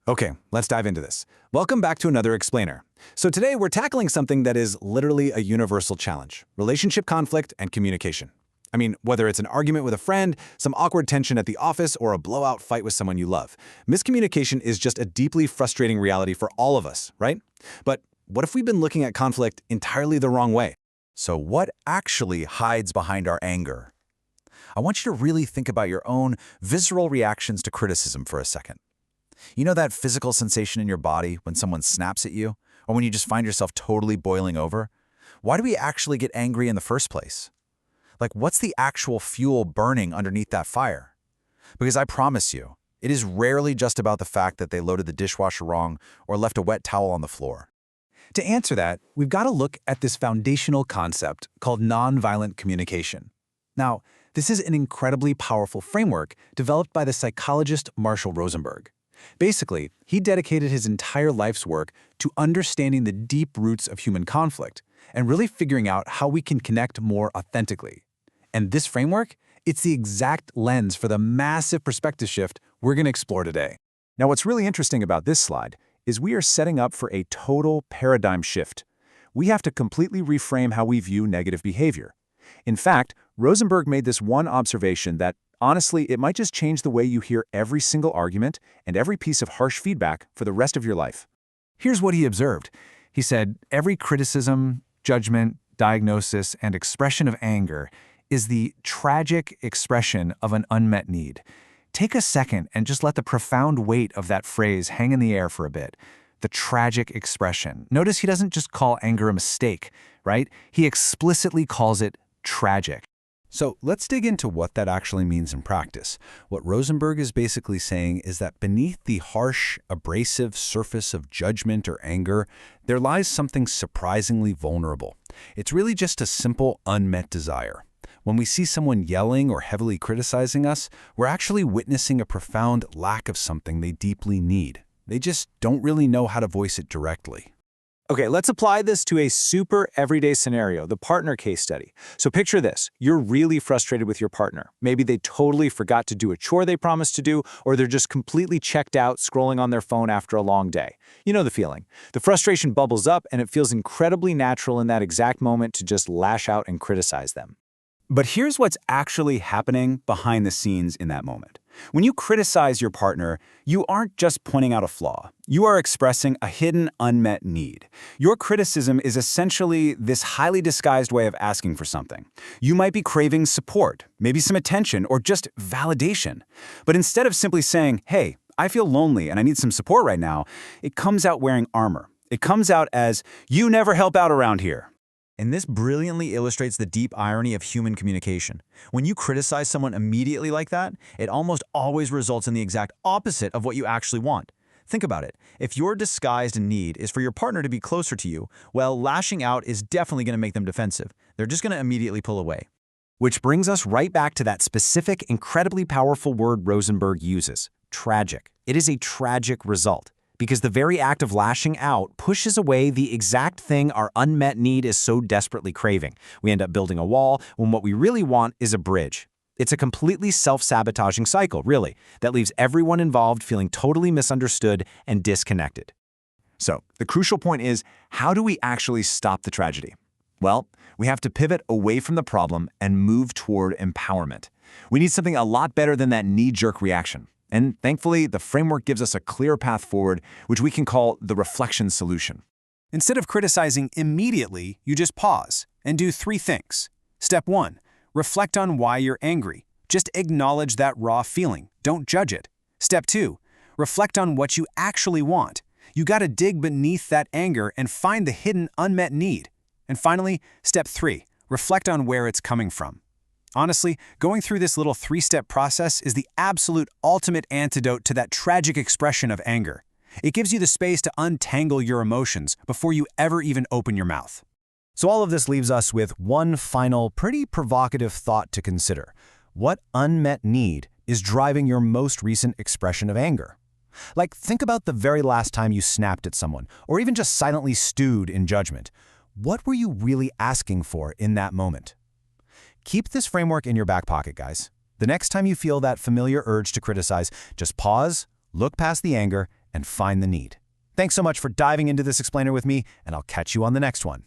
Okay, let's dive into this. Welcome back to another explainer. So today we're tackling something that is literally a universal challenge: relationship conflict and communication. I mean, whether it's an argument with a friend, some awkward tension at the office, or a blowout fight with someone you love, miscommunication is just a deeply frustrating reality for all of us, right? But what if we've been looking at conflict entirely the wrong way? So what actually hides behind our anger? I want you to really think about your own visceral reactions to criticism for a second. You know that physical sensation in your body when someone snaps at you, or when you just find yourself totally boiling over? Why do we actually get angry in the first place? Like, what's the actual fuel burning underneath that fire? Because I promise you, it is rarely just about the fact that they loaded the dishwasher wrong or left a wet towel on the floor. To answer that, we've got to look at this foundational concept called nonviolent communication. Now, this is an incredibly powerful framework developed by the psychologist Marshall Rosenberg. Basically, he dedicated his entire life's work to understanding the deep roots of human conflict and really figuring out how we can connect more authentically. And this framework, it's the exact lens for the massive perspective shift we're going to explore today. Now, what's really interesting about this slide is we are setting up for a total paradigm shift. We have to completely reframe how we view negative behavior. In fact, Rosenberg made this one observation that, honestly, it might just change the way you hear every single argument and every piece of harsh feedback for the rest of your life. Here's what he observed. He said, every criticism, judgment, diagnosis, and expression of anger is the tragic expression of an unmet need. Take a second and just let the profound weight of that phrase hang in the air for a bit. The tragic expression. Notice he doesn't just call anger a mistake, right? He explicitly calls it tragic. So let's dig into what that actually means in practice. What Rosenberg is basically saying is that beneath the harsh, abrasive surface of judgment or anger, there lies something surprisingly vulnerable. It's really just a simple unmet desire. When we see someone yelling or heavily criticizing us, we're actually witnessing a profound lack of something they deeply need. They just don't really know how to voice it directly. Okay, let's apply this to a super everyday scenario, the partner case study. So picture this. You're really frustrated with your partner. Maybe they totally forgot to do a chore they promised to do, or they're just completely checked out scrolling on their phone after a long day. You know the feeling. The frustration bubbles up, and it feels incredibly natural in that exact moment to just lash out and criticize them. But here's what's actually happening behind the scenes in that moment. When you criticize your partner, you aren't just pointing out a flaw. You are expressing a hidden unmet need. Your criticism is essentially this highly disguised way of asking for something. You might be craving support, maybe some attention, or just validation. But instead of simply saying, "Hey, I feel lonely and I need some support right now," it comes out wearing armor. It comes out as, "You never help out around here." And this brilliantly illustrates the deep irony of human communication. When you criticize someone immediately like that, it almost always results in the exact opposite of what you actually want. Think about it. If your disguised need is for your partner to be closer to you, well, lashing out is definitely going to make them defensive. They're just going to immediately pull away. Which brings us right back to that specific, incredibly powerful word Rosenberg uses: tragic. It is a tragic result, because the very act of lashing out pushes away the exact thing our unmet need is so desperately craving. We end up building a wall when what we really want is a bridge. It's a completely self-sabotaging cycle, really, that leaves everyone involved feeling totally misunderstood and disconnected. So, the crucial point is, how do we actually stop the tragedy? Well, we have to pivot away from the problem and move toward empowerment. We need something a lot better than that knee-jerk reaction. And thankfully, the framework gives us a clear path forward, which we can call the reflection solution. Instead of criticizing immediately, you just pause and do 3 things. Step 1, reflect on why you're angry. Just acknowledge that raw feeling. Don't judge it. Step 2, reflect on what you actually want. You got to dig beneath that anger and find the hidden unmet need. And finally, step 3, reflect on where it's coming from. Honestly, going through this little 3-step process is the absolute ultimate antidote to that tragic expression of anger. It gives you the space to untangle your emotions before you ever even open your mouth. So all of this leaves us with one final, pretty provocative thought to consider. What unmet need is driving your most recent expression of anger? Like, think about the very last time you snapped at someone, or even just silently stewed in judgment. What were you really asking for in that moment? Keep this framework in your back pocket, guys. The next time you feel that familiar urge to criticize, just pause, look past the anger, and find the need. Thanks so much for diving into this explainer with me, and I'll catch you on the next one.